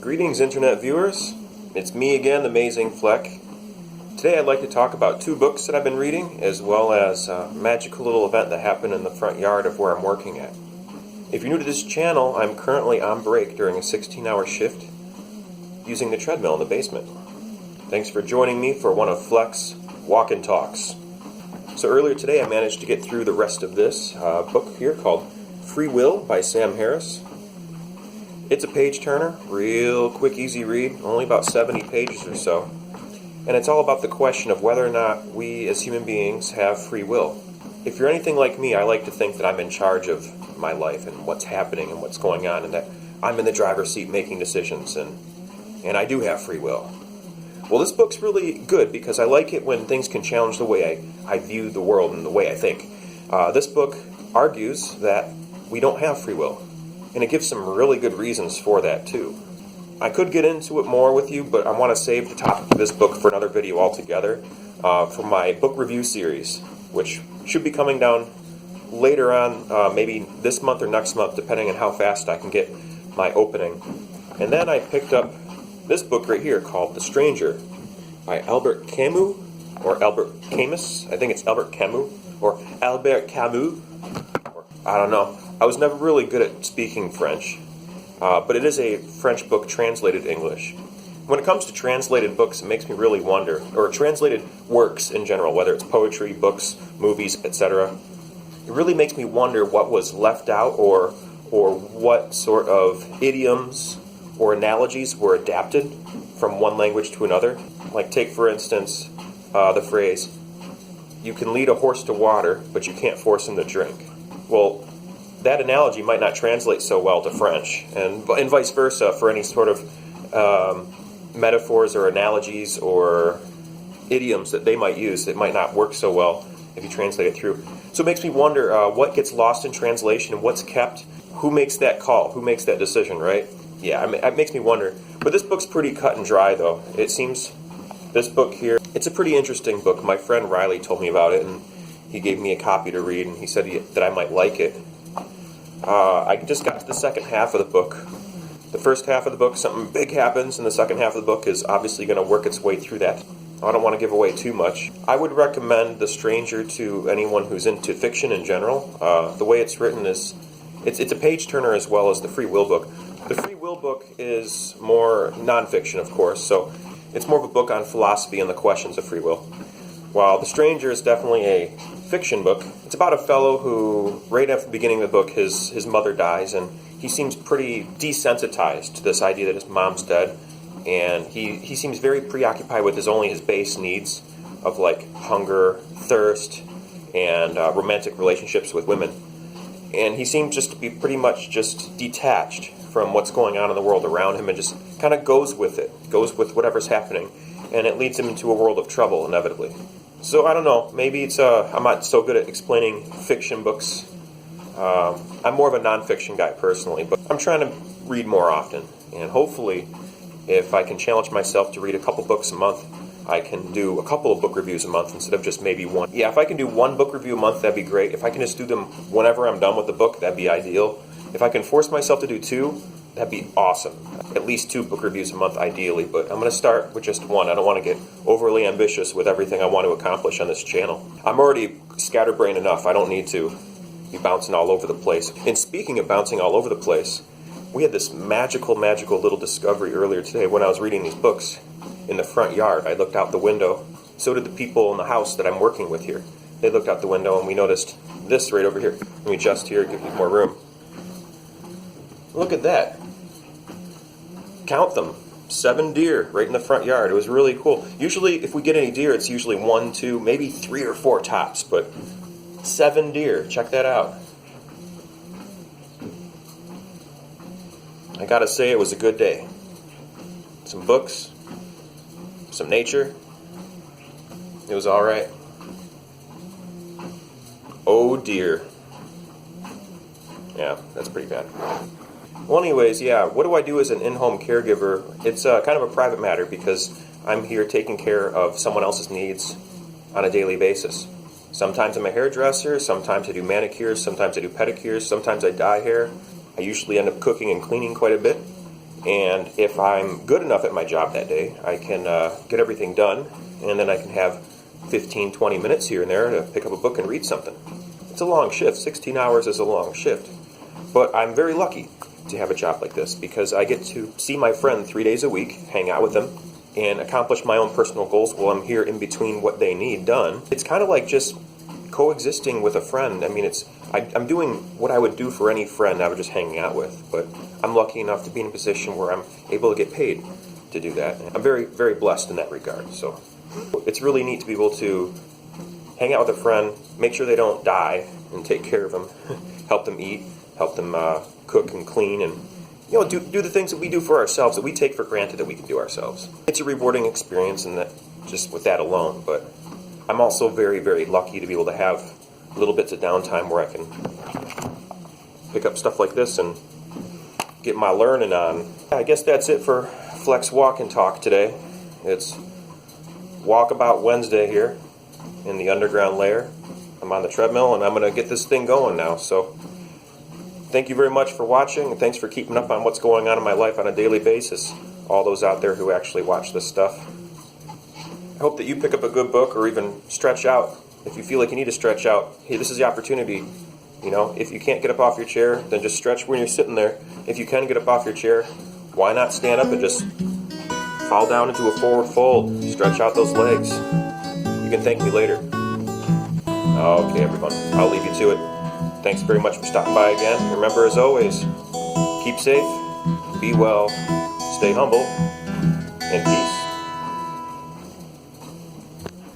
Greetings, internet viewers. It's me again, the amazing Flec. Today I'd like to talk about two books that I've been reading, as well as a magical little event that happened in the front yard of where I'm working at. If you're new to this channel, I'm currently on break during a 16-hour shift using the treadmill in the basement. Thanks for joining me for one of Flec's walk and talks. So earlier today I managed to get through the rest of this book here called Free Will by Sam Harris. It's a page-turner, real quick, easy read, only about 70 pages or so. And it's all about the question of whether or not we as human beings have free will. If you're anything like me, I like to think that I'm in charge of my life and what's happening and what's going on, and that I'm in the driver's seat making decisions, and I do have free will. Well, this book's really good because I like it when things can challenge the way I view the world and the way I think. This book argues that we don't have free will. And it gives some really good reasons for that, too. I could get into it more with you, but I want to save the topic of this book for another video altogether for my book review series, which should be coming down later on, maybe this month or next month, depending on how fast I can get my opening. And then I picked up this book right here called The Stranger by Albert Camus, or Albert Camus. I think it's Albert Camus, or Albert Camus, or I don't know. I was never really good at speaking French, but it is a French book translated English. When it comes to translated books, it makes me really wonder, or translated works in general, whether it's poetry, books, movies, etc. It really makes me wonder what was left out, or what sort of idioms or analogies were adapted from one language to another. Like take, for instance, the phrase, "You can lead a horse to water, but you can't force him to drink." Well, that analogy might not translate so well to French, and vice versa for any sort of metaphors or analogies or idioms that they might use. It might not work so well if you translate it through. So it makes me wonder what gets lost in translation and what's kept. Who makes that call? Who makes that decision, right? Yeah, it makes me wonder. But this book's pretty cut and dry, though. It seems this book here, it's a pretty interesting book. My friend Riley told me about it, and he gave me a copy to read, and he said that I might like it. I just got to the second half of the book. The first half of the book, something big happens, and the second half of the book is obviously going to work its way through that. I don't want to give away too much. I would recommend The Stranger to anyone who's into fiction in general. The way it's written is, it's a page-turner as well as the Free Will book. The Free Will book is more nonfiction, of course, so it's more of a book on philosophy and the questions of free will. While The Stranger is definitely a fiction book. It's about a fellow who, right at the beginning of the book, his mother dies, and he seems pretty desensitized to this idea that his mom's dead, and he seems very preoccupied with only his base needs of like hunger, thirst, and romantic relationships with women. And he seems just to be pretty much just detached from what's going on in the world around him and just kind of goes with it, goes with whatever's happening, and it leads him into a world of trouble, inevitably. So I don't know, maybe it's I'm not so good at explaining fiction books. I'm more of a nonfiction guy personally, but I'm trying to read more often. And hopefully, if I can challenge myself to read a couple books a month, I can do a couple of book reviews a month instead of just maybe one. Yeah, if I can do one book review a month, that'd be great. If I can just do them whenever I'm done with the book, that'd be ideal. If I can force myself to do two, that'd be awesome. At least 2 book reviews a month, ideally, but I'm going to start with just one. I don't want to get overly ambitious with everything I want to accomplish on this channel. I'm already scatterbrained enough. I don't need to be bouncing all over the place. And speaking of bouncing all over the place, we had this magical little discovery earlier today when I was reading these books in the front yard. I looked out the window. So did the people in the house that I'm working with here. They looked out the window, and we noticed this right over here. Let me adjust here, give me more room. Look at that. Count them. 7 deer right in the front yard. It was really cool. Usually, if we get any deer, it's usually 1, 2, maybe 3 or 4 tops, but 7 deer. Check that out. I gotta say, it was a good day. Some books, some nature. It was alright. Oh dear. Yeah, that's pretty bad. Well, anyways, yeah, what do I do as an in-home caregiver? It's kind of a private matter because I'm here taking care of someone else's needs on a daily basis. Sometimes I'm a hairdresser, sometimes I do manicures, sometimes I do pedicures, sometimes I dye hair. I usually end up cooking and cleaning quite a bit. And if I'm good enough at my job that day, I can get everything done, and then I can have 15, 20 minutes here and there to pick up a book and read something. It's a long shift. 16 hours is a long shift. But I'm very lucky to have a job like this because I get to see my friend 3 days a week, hang out with them, and accomplish my own personal goals while I'm here in between what they need done. It's kind of like just coexisting with a friend. I mean, I'm doing what I would do for any friend I was just hanging out with, but I'm lucky enough to be in a position where I'm able to get paid to do that. I'm very, very blessed in that regard. So it's really neat to be able to hang out with a friend, make sure they don't die, and take care of them, help them eat, help them cook and clean, and do the things that we do for ourselves that we take for granted that we can do ourselves. It's a rewarding experience, and that just with that alone. But I'm also very, very lucky to be able to have little bits of downtime where I can pick up stuff like this and get my learning on. I guess that's it for Flec's Walk and Talk today. It's Walkabout Wednesday here in the underground lair. I'm on the treadmill, and I'm going to get this thing going now. So thank you very much for watching, and thanks for keeping up on what's going on in my life on a daily basis. All those out there who actually watch this stuff. I hope that you pick up a good book or even stretch out. If you feel like you need to stretch out, hey, this is the opportunity. If you can't get up off your chair, then just stretch when you're sitting there. If you can get up off your chair, why not stand up and just fall down into a forward fold, stretch out those legs. You can thank me later. Okay, everyone, I'll leave you to it. Thanks very much for stopping by again. Remember, as always, keep safe, be well, stay humble, and peace.